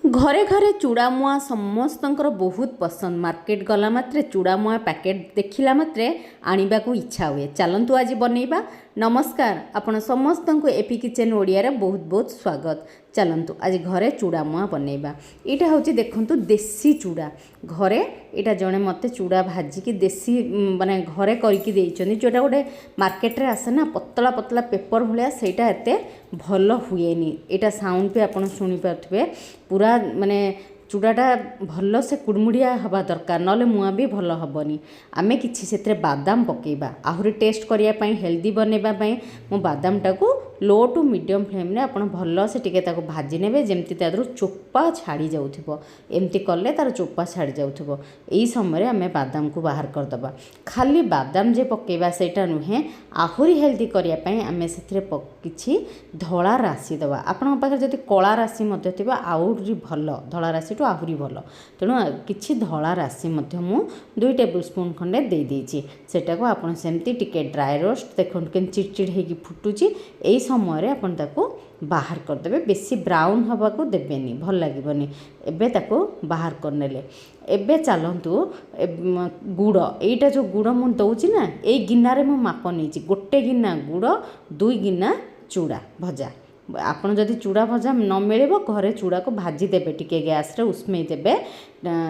घरे घरे चूड़ामुआ समस्तंकर बहुत पसंद। मार्केट गला मात्रे चूड़ामुआ पैकेट देखिला मात्रे आनिबा को इच्छा हुए। चलंतु आज बनैबा। नमस्कार, आपण समस्त को एपी किचन ओडिया रे बहुत बहुत स्वागत। चलंतु आज घरे चूड़ामुआ बनैबा। एटा होची देखंतु देसी चूड़ा। घरे एटा जणे मते चूड़ा भाजिकी देसी माने घरे करिकी देइचनी, जोटा गोटे मार्केट रे आसे ना पतला पतला पेपर भलिया, सेटा एते भल हुएनी। एटा साउंड पे आपण सुनी पाथबे। पूरा माने चूड़ाटा भल से कुड़मुड़िया हवा दरकार, नले मुआ भी भल हबनी। आमे किछि सेत्रे बादाम पकेबा आहुरी टेस्ट करिया पई, हेल्दी बनेबा पई मो बादामटा को लो टू मीडियम फ्लेम रे आपण भल से टिके ताको भाजी नेबे, जेमति तादरु चोपा छाड़ी जाउथिबो। एमति करले तार चोपा छाड़ी जाउथिबो। एई समय रे आमे बादाम को बाहर कर दबा। खाली बादाम जे पकेबा सेटा नुहे, आहुरी हेल्दी करिया पई आमे सेत्रे किछि धळा राशि दबा। आपण पाखे जदि कला राशि मध्ये थिबा आहुरी भल, धळा राशि टू आहुरी भल। तेणु किछि धळा राशि मध्ये मु 2 टेबल स्पून खंडे दे देइछि। सेटा को आपण सेमति टिके ड्राई रोस्ट देखन केन चिड़चिड़ हेकी फुटुची। एई समय रे आपण ताको बाहर कर देबे। बेसी ब्राउन हवा को देबेनी, भल लागिबनी। एबे ताको बाहर करनेले। एबे चलंतु गुड़, एटा जो गुड़ मु दउची ना, एई गिन्ना रे मु माप नेछि। गोटे गिन्ना गुड़, 2 गिन्ना चूड़ा भजा। आपन जदि चूड़ा भजा न मिले घरे चूड़ा को भाजी देबे, टिके गैस रे उस्मे देबे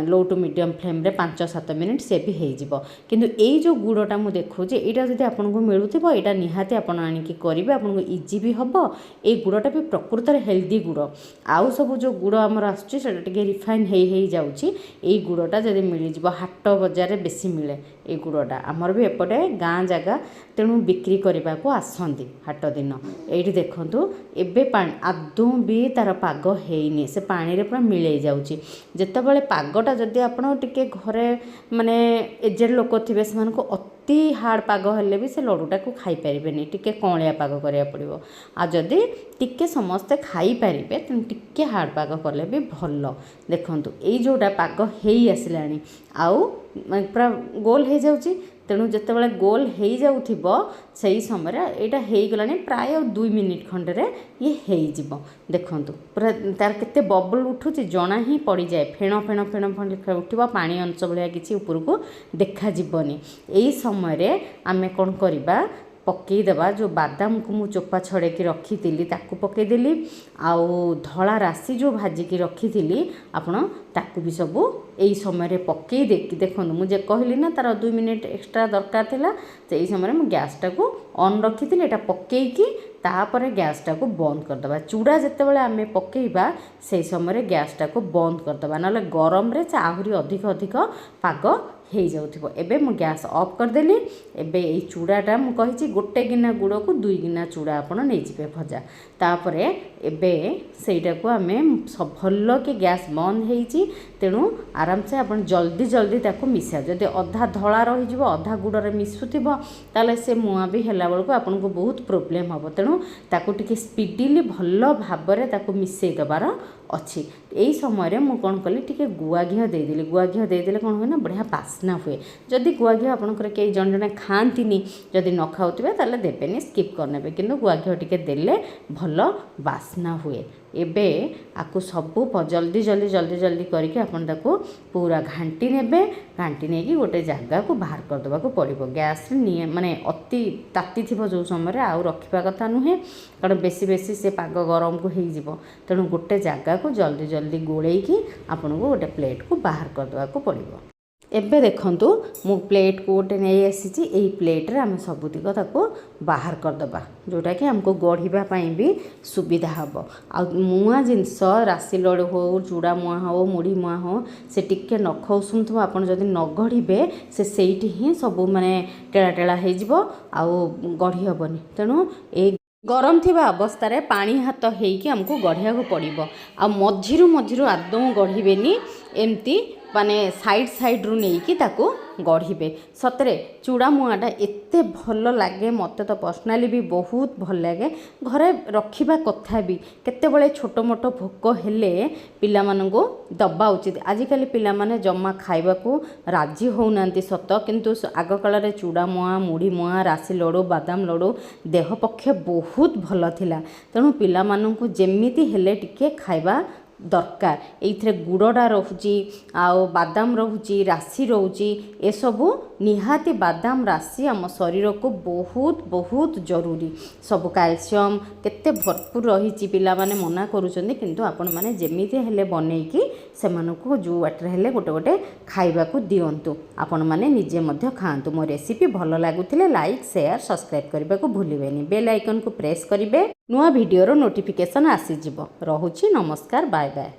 लो टू मीडियम फ्लेम रे 5-7 मिनिट, से भी हो जिवो। किंतु एई जो गुड़टा मु देखुची, एटा जदि आपन को मिलुथिबो, एटा निहाती आपन आनी की करिवे, आपन को इजी भी हबो। ए गुड़टा भी प्रकृत रे हेल्दी गुड़। आउ सब जो गुड़ हमर आछी सेटा टिके रिफाइन हेई जाउची। एई गुड़टा जदि मिली जिवो, हाट बजार रे बेसी मिले ए गुड़टा। हमर भी एपटे गाँ जगह, तेणु बिक्री करबा को आसंती हाट दिन। एठी देखंतु एबे पानी आदौ भी तार पाग हेइनी, से पानी रे पूरा मिलै जाउची। जेतेबेले पागटा जदि आपण टिके घरे माने एजेड लोक थिबे, सेमान को अति हार्ड पाग हेले भी से लडुटा को खाई परिबेनी, टिके कौलिया पाग करिया पड़िबो। आ जदि टिके समस्ते खाई परिबे, तेन टिके हार्ड पाग करले भी भल। देखंतु एई जोटा पाग हेई आसिलानी, आउ पूरा गोल हे जाउची। तेणु जितेबाला गोल हो जाउथिबो, सेही समय यहाँ हो प्राय 2 मिनिट खंडे ये हो। देखंतु पूरा तार केते बबल उठुची जना ही पड़ जाए। फेण फेण फेण फेण उठिबो, पानी अंश भाया किसी ऊपर को देखा जिवनी। एई समय आमे कोन करिबा, पकईदेवा जो बादाम को मुझे चोपा छड़े की रखी थी ताकू पकईदेली। आउ धला राशि जो भाजिकी रखी थी आपण ताकू भी सबू यही समय पकई देकी देखो, मुझे कहली ना तार 2 मिनिट एक्स्ट्रा दरकार थिला। तो यही समय मुझे गैसटा को ऑन रखी थी, एटा पकईकी तापर गैसटा को बंद करदबा। चूड़ा जितेबाला आमे पकईबा से समय गैसटा को बंद करदबा, नले गरम रे आहुरी अधिक अधिक पाग हो जाउथिबो। एबे मु गैस ऑफ कर देली। एबे ए चूड़ाटा मु कहिछि गोटे गिना गुड़ को 2 गिना चूड़ा आपण नै जिबे भजा। तापरे एबे सेटा को आमे सब भल्लो के गैस बंद हेइछि, तेणु आराम से आपण जल्दी जल्दी ताको मिसा। जदि अधा धळा रहि जिवो, अधा गुड़ रे मिसुथिबो, ताले से मुआ भी हेला बेलको आपण को बहुत प्रॉब्लम हबो। तेणु ताको टिके स्पीडीली भल्लो भाबरे ताको मिसई दबार अच्छी। यही समय मु कौन कली, टिके गुआ घी देदेली। गुआ घी देदेले कौन हुए ना, बढ़िया बास्ना हुए। जदि गुआ घी आपंकर कई जन जन खाती, जदि न खाऊे ताले देबेनी, स्किप करने। किंतु गुआ घी टिके देले भल बास्ना हुए। एबे आकु सबू जल्दी जल्दी जल्दी जल्दी करके आपन ताकू पूरा घांटी नेबे। घांटी नेकी गोटे जगह को बाहर कर दबा को पड़िबो। गैस रे माने अति ताती थिबो जो समय आउ रखिबा कथा नुहे, कारण बेसी बेसी से पाग गरम को हेइ जिवो। तेणु गोटे जगह को जल्दी जल्दी गोलेकी आपन को गोटे प्लेट को बाहर कर दबा को पड़िबो। एबे देखंतु मु प्लेट को गोटे नहीं आसी। यही प्लेट रे आमे सबुतिक ताको बाहर कर दबा, जोटा कि हमको गढ़िबा पई भी सुविधा हबो। आ मुआ जिनस राशि लडु हो, चूड़ा मुआ हो, मुढ़ी मुआ हो, से टिके नख उसुमथबो। आपन जदि न गढ़िबे से सेठी ही सब माने टेड़ा टेड़ा हे जिवो, आ गढ़ी हबनी। तेणु ए गरम थिबा अवस्था रे पानी हाथ हेइकी हमको गढ़िया को पड़िबो। आ मझिरु मझिरु आदौ गढ़िबेनी, एमती माने साइड साइड रु नेकी ताको गढ़िबे। सतरे चूड़ा मुआटा एते भल लगे, मत तो पर्सनाली भी बहुत भल लगे। घरे रखिबा कथा भी केतेबेले छोट मोट भोक हेले पिला मानंगो दबा उचित। आजिकल पिला माने जम्मा खाइबा को राजी होउनांती सत, किंतु आग काल रे चूड़ा मुआ, मुढ़ी मुआ, राशि लडू, बादाम लडू देह पक्षे बहुत भल थिला। तेणु पिला मानंगो जेमिति हेले टिके खाइबा दरकार। ये गुड़टा रोचे आउ बादाम रोचे राशि रोचे ए सबू निहाती बादाम राशि आम शरीर को बहुत बहुत जरूरी। सब कैल्शियम केते भरपूर रही पिला माने मना करूछन्ते किंतु आपण माने जेमिति हेले बनेकी से मानको जो वाटर हेले गोटे गोटे खाइबा को दियंतु आपण माने निजे मध्य खांतु। मो रेसिपी भल लागुथिले लाइक शेयर सब्सक्राइब करबा को भूलिबेनी। बेल आइकन को प्रेस करिवे नुआ वीडियो रो नोटिफिकेशन आसी जिवो। रहुछि नमस्कार बाय बाय।